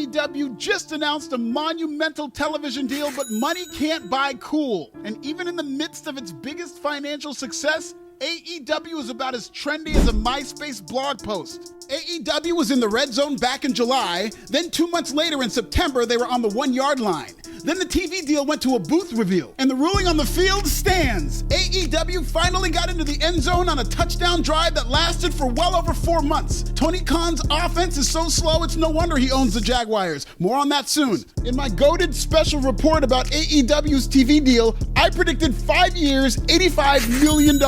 AEW just announced a monumental television deal, but money can't buy cool. And even in the midst of its biggest financial success, AEW is about as trendy as a Myspace blog post. AEW was in the red zone back in July, then 2 months later in September they were on the 1 yard line. Then the TV deal went to a booth reveal, and the ruling on the field stands. AEW finally got into the end zone on a touchdown drive that lasted for well over 4 months. Tony Khan's offense is so slow, it's no wonder he owns the Jaguars. More on that soon. In my goated special report about AEW's TV deal, I predicted 5 years, $85 million.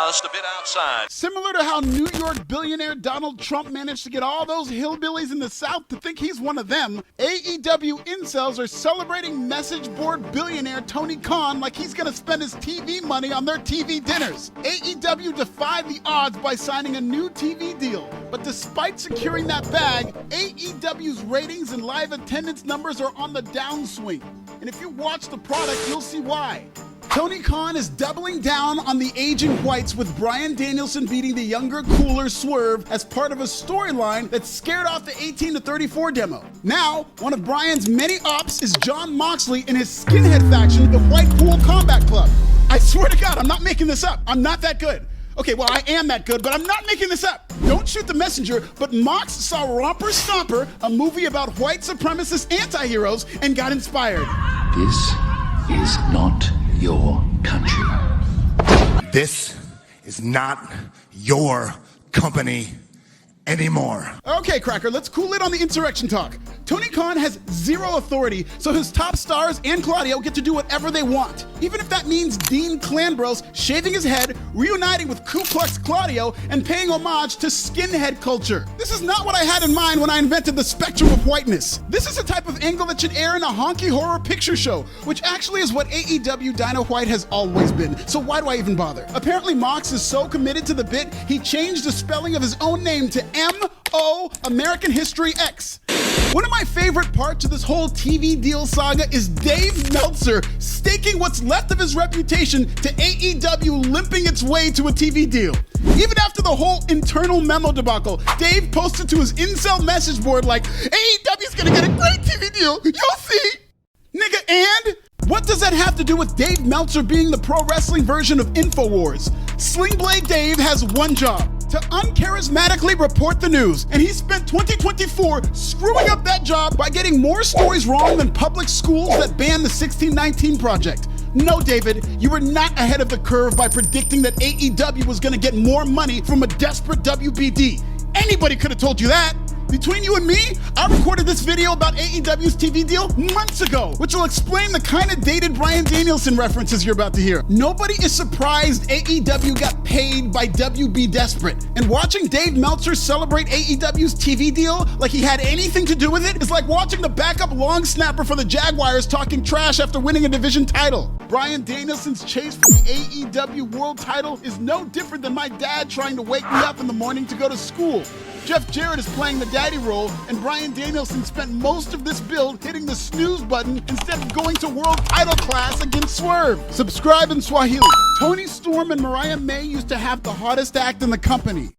Just a bit outside. Similar to how New York billionaire Donald Trump managed to get all those hillbillies in the South to think he's one of them, AEW incels are celebrating message board billionaire Tony Khan like he's gonna spend his TV money on their TV dinners. AEW defied the odds by signing a new TV deal, but despite securing that bag, AEW's ratings and live attendance numbers are on the downswing. And if you watch the product, you'll see why. Tony Khan is doubling down on the aging whites with Bryan Danielson beating the younger, cooler Swerve as part of a storyline that scared off the 18 to 34 demo. Now, one of Bryan's many ops is Jon Moxley and his skinhead faction, the White Pool Combat Club. I swear to God, I'm not making this up. I'm not that good. Okay, well, I am that good, but I'm not making this up. Don't shoot the messenger, but Mox saw Romper Stomper, a movie about white supremacist anti-heroes, and got inspired. This is not your country. This is not your company anymore. Okay, Cracker, let's cool it on the insurrection talk. Tony Khan has zero authority, so his top stars and Claudio get to do whatever they want. Even if that means Dean Clanbrose shaving his head, reuniting with Ku Klux Claudio, and paying homage to skinhead culture. This is not what I had in mind when I invented the spectrum of whiteness. This is a type of angle that should air in a honky horror picture show, which actually is what AEW Dino White has always been, so why do I even bother? Apparently Mox is so committed to the bit, he changed the spelling of his own name to M-O American History X. One of my favorite parts of this whole TV deal saga is Dave Meltzer staking what's left of his reputation to AEW limping its way to a TV deal. Even after the whole internal memo debacle, Dave posted to his incel message board like, AEW's gonna get a great TV deal, you'll see. Nigga, and? What does that have to do with Dave Meltzer being the pro wrestling version of InfoWars? Sling Blade Dave has one job: to uncharismatically report the news, and he spent 2024 screwing up that job by getting more stories wrong than public schools that banned the 1619 Project. No, David, you were not ahead of the curve by predicting that AEW was gonna get more money from a desperate WBD. Anybody could have told you that. Between you and me, I recorded this video about AEW's TV deal months ago, which will explain the kind of dated Bryan Danielson references you're about to hear. Nobody is surprised AEW got paid by WB Desperate, and watching Dave Meltzer celebrate AEW's TV deal like he had anything to do with it is like watching the backup long snapper for the Jaguars talking trash after winning a division title. Bryan Danielson's chase for the AEW world title is no different than my dad trying to wake me up in the morning to go to school. Jeff Jarrett is playing the daddy role, and Bryan Danielson spent most of this build hitting the snooze button instead of going to world title class against Swerve. Subscribe in Swahili. Tony Storm and Mariah May used to have the hottest act in the company.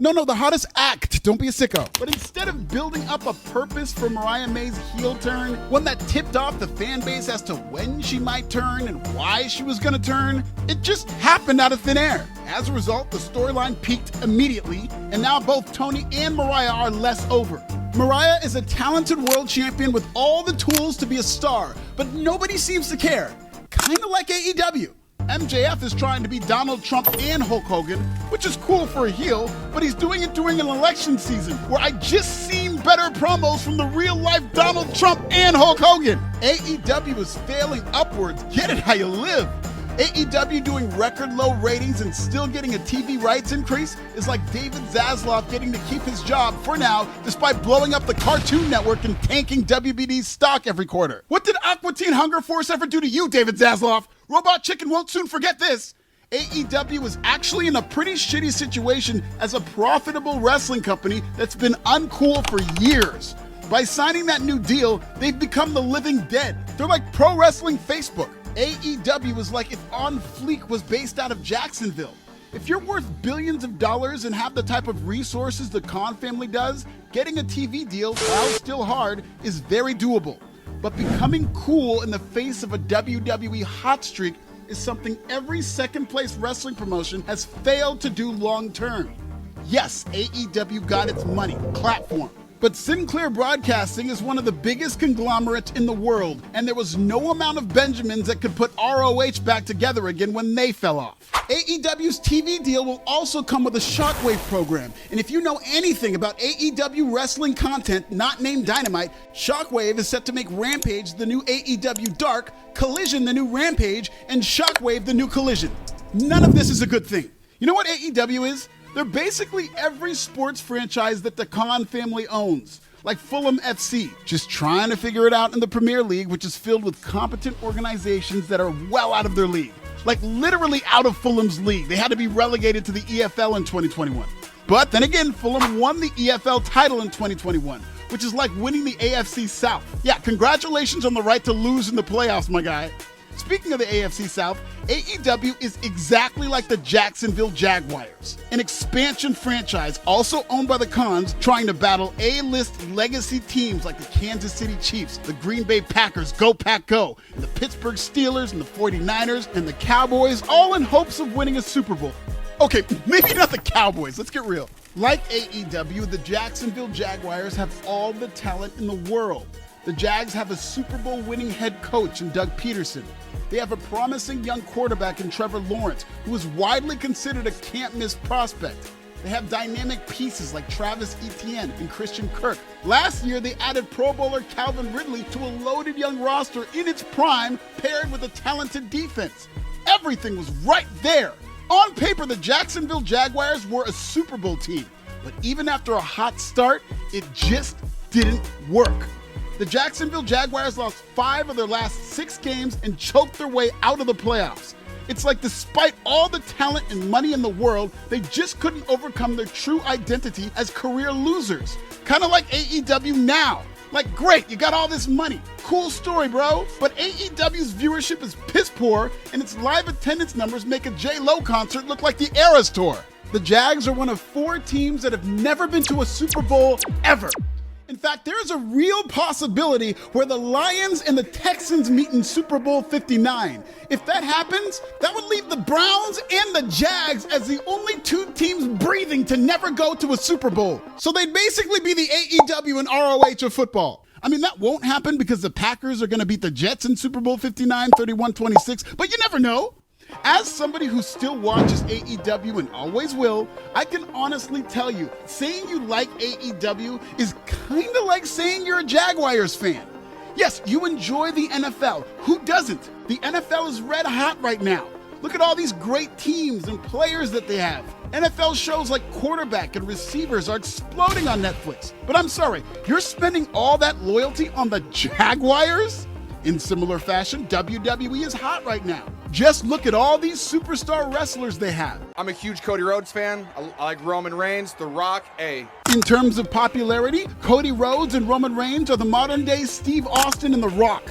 No, the hottest act. Don't be a sicko. But instead of building up a purpose for Mariah May's heel turn, one that tipped off the fan base as to when she might turn and why she was gonna turn, it just happened out of thin air. As a result, the storyline peaked immediately, and now both Tony and Mariah are less over. Mariah is a talented world champion with all the tools to be a star, but nobody seems to care. Kinda like AEW. MJF is trying to be Donald Trump and Hulk Hogan, which is cool for a heel, but he's doing it during an election season where I just seen better promos from the real-life Donald Trump and Hulk Hogan. AEW is failing upwards. Get it how you live. AEW doing record low ratings and still getting a TV rights increase is like David Zaslav getting to keep his job for now despite blowing up the Cartoon Network and tanking WBD's stock every quarter. What did Aqua Teen Hunger Force ever do to you, David Zaslav? Robot Chicken won't soon forget this. AEW is actually in a pretty shitty situation as a profitable wrestling company that's been uncool for years. By signing that new deal, they've become the living dead. They're like pro wrestling Facebook. AEW is like if On Fleek was based out of Jacksonville. If you're worth billions of dollars and have the type of resources the Khan family does, getting a TV deal, while still hard, is very doable. But becoming cool in the face of a WWE hot streak is something every second-place wrestling promotion has failed to do long-term. Yes, AEW got its money, clap for 'em. But Sinclair Broadcasting is one of the biggest conglomerates in the world, and there was no amount of Benjamins that could put ROH back together again when they fell off. AEW's TV deal will also come with a Shockwave program, and if you know anything about AEW wrestling content not named Dynamite, Shockwave is set to make Rampage the new AEW Dark, Collision the new Rampage, and Shockwave the new Collision. None of this is a good thing. You know what AEW is? They're basically every sports franchise that the Khan family owns, like Fulham FC, just trying to figure it out in the Premier League, which is filled with competent organizations that are well out of their league. Like literally out of Fulham's league. They had to be relegated to the EFL in 2021. But then again, Fulham won the EFL title in 2021, which is like winning the AFC South. Yeah, congratulations on the right to lose in the playoffs, my guy. Speaking of the AFC South, AEW is exactly like the Jacksonville Jaguars, an expansion franchise also owned by the Khans trying to battle A-list legacy teams like the Kansas City Chiefs, the Green Bay Packers, Go Pack Go, and the Pittsburgh Steelers and the 49ers and the Cowboys, all in hopes of winning a Super Bowl. Okay, maybe not the Cowboys, let's get real. Like AEW, the Jacksonville Jaguars have all the talent in the world. The Jags have a Super Bowl winning head coach in Doug Peterson. They have a promising young quarterback in Trevor Lawrence, who is widely considered a can't-miss prospect. They have dynamic pieces like Travis Etienne and Christian Kirk. Last year, they added Pro Bowler Calvin Ridley to a loaded young roster in its prime, paired with a talented defense. Everything was right there. On paper, the Jacksonville Jaguars were a Super Bowl team, but even after a hot start, it just didn't work. The Jacksonville Jaguars lost 5 of their last 6 games and choked their way out of the playoffs. It's like despite all the talent and money in the world, they just couldn't overcome their true identity as career losers. Kind of like AEW now. Like, great, you got all this money. Cool story, bro. But AEW's viewership is piss poor, and its live attendance numbers make a J-Lo concert look like the Eras Tour. The Jags are one of 4 teams that have never been to a Super Bowl ever. In fact, there is a real possibility where the Lions and the Texans meet in Super Bowl 59. If that happens, that would leave the Browns and the Jags as the only 2 teams breathing to never go to a Super Bowl. So they'd basically be the AEW and ROH of football. I mean, that won't happen because the Packers are going to beat the Jets in Super Bowl 59, 31-26, but you never know. As somebody who still watches AEW and always will, I can honestly tell you, saying you like AEW is kind of like saying you're a Jaguars fan. Yes, you enjoy the NFL. Who doesn't? The NFL is red hot right now. Look at all these great teams and players that they have. NFL shows like Quarterback and Receivers are exploding on Netflix. But I'm sorry, you're spending all that loyalty on the Jaguars? In similar fashion, WWE is hot right now. Just look at all these superstar wrestlers they have. I'm a huge Cody Rhodes fan. I like Roman Reigns, The Rock, In terms of popularity, Cody Rhodes and Roman Reigns are the modern day Steve Austin and The Rock.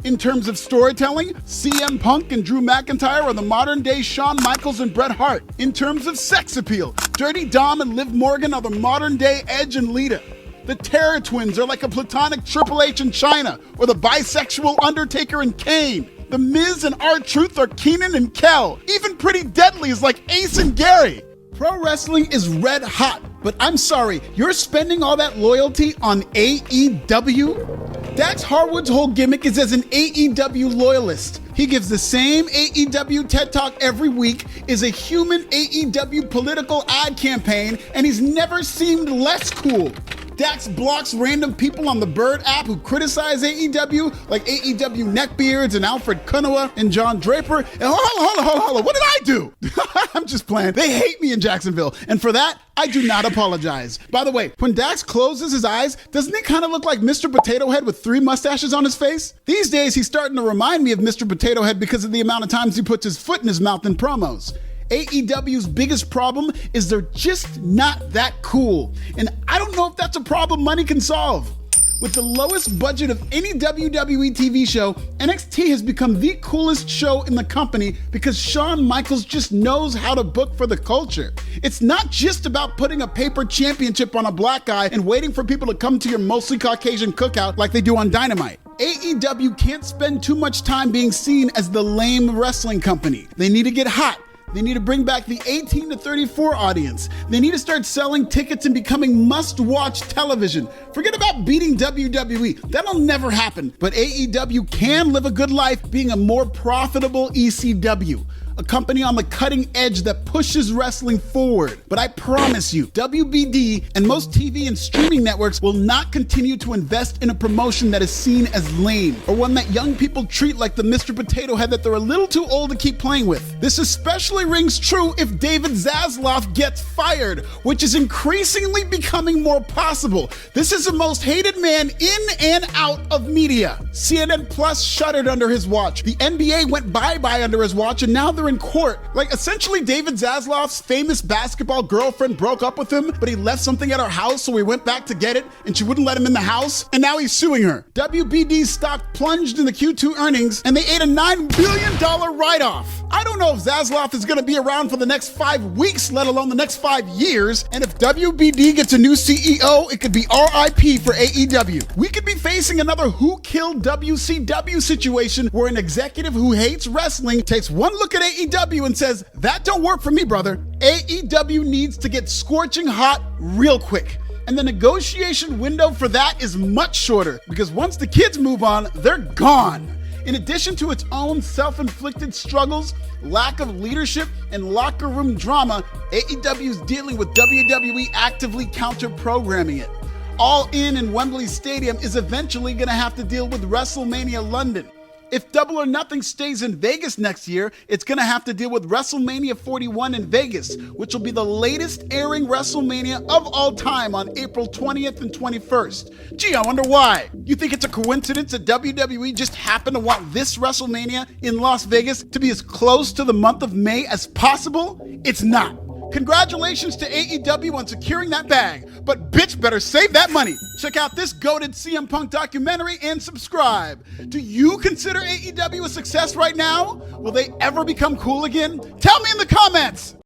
In terms of storytelling, CM Punk and Drew McIntyre are the modern day Shawn Michaels and Bret Hart. In terms of sex appeal, Dirty Dom and Liv Morgan are the modern day Edge and Lita. The Terror Twins are like a platonic Triple H and Chyna, or the bisexual Undertaker and Kane. The Miz and R-Truth are Keenan and Kel. Even Pretty Deadly is like Ace and Gary. Pro wrestling is red hot, but I'm sorry, you're spending all that loyalty on AEW? Dax Harwood's whole gimmick is as an AEW loyalist. He gives the same AEW TED Talk every week, is a human AEW political ad campaign, and he's never seemed less cool. Dax blocks random people on the Bird app who criticize AEW, like AEW neckbeards and Alfred Kunawa and John Draper. And hold on, what did I do? I'm just playing. They hate me in Jacksonville, and for that, I do not apologize. By the way, when Dax closes his eyes, doesn't he kind of look like Mr. Potato Head with 3 mustaches on his face? These days, he's starting to remind me of Mr. Potato Head because of the amount of times he puts his foot in his mouth in promos. AEW's biggest problem is they're just not that cool. And I don't know if that's a problem money can solve. With the lowest budget of any WWE TV show, NXT has become the coolest show in the company because Shawn Michaels just knows how to book for the culture. It's not just about putting a paper championship on a black guy and waiting for people to come to your mostly Caucasian cookout like they do on Dynamite. AEW can't spend too much time being seen as the lame wrestling company. They need to get hot. They need to bring back the 18 to 34 audience. They need to start selling tickets and becoming must-watch television. Forget about beating WWE. That'll never happen. But AEW can live a good life being a more profitable ECW. A company on the cutting edge that pushes wrestling forward. But I promise you, WBD and most TV and streaming networks will not continue to invest in a promotion that is seen as lame, or one that young people treat like the Mr. Potato Head that they're a little too old to keep playing with. This especially rings true if David Zaslav gets fired, which is increasingly becoming more possible. This is the most hated man in and out of media. CNN Plus shuttered under his watch. The NBA went bye-bye under his watch, and now they're in court. Like, essentially, David Zaslav's famous basketball girlfriend broke up with him, but he left something at her house, so he went back to get it, and she wouldn't let him in the house, and now he's suing her. WBD's stock plunged in the Q2 earnings, and they ate a $9 billion write-off. I don't know if Zaslav is going to be around for the next 5 weeks, let alone the next 5 years, and if WBD gets a new CEO, it could be RIP for AEW. We could be facing another Who Killed WCW situation where an executive who hates wrestling takes one look at AEW and says, that don't work for me, brother. AEW needs to get scorching hot real quick. And the negotiation window for that is much shorter because once the kids move on, they're gone. In addition to its own self-inflicted struggles, lack of leadership, and locker room drama, AEW is dealing with WWE actively counter-programming it. All In Wembley Stadium is eventually going to have to deal with WrestleMania London. If Double or Nothing stays in Vegas next year, it's going to have to deal with WrestleMania 41 in Vegas, which will be the latest airing WrestleMania of all time on April 20th and 21st. Gee, I wonder why. You think it's a coincidence that WWE just happened to want this WrestleMania in Las Vegas to be as close to the month of May as possible? It's not. Congratulations to AEW on securing that bag, but bitch better save that money. Check out this goated CM Punk documentary and subscribe. Do you consider AEW a success right now? Will they ever become cool again? Tell me in the comments.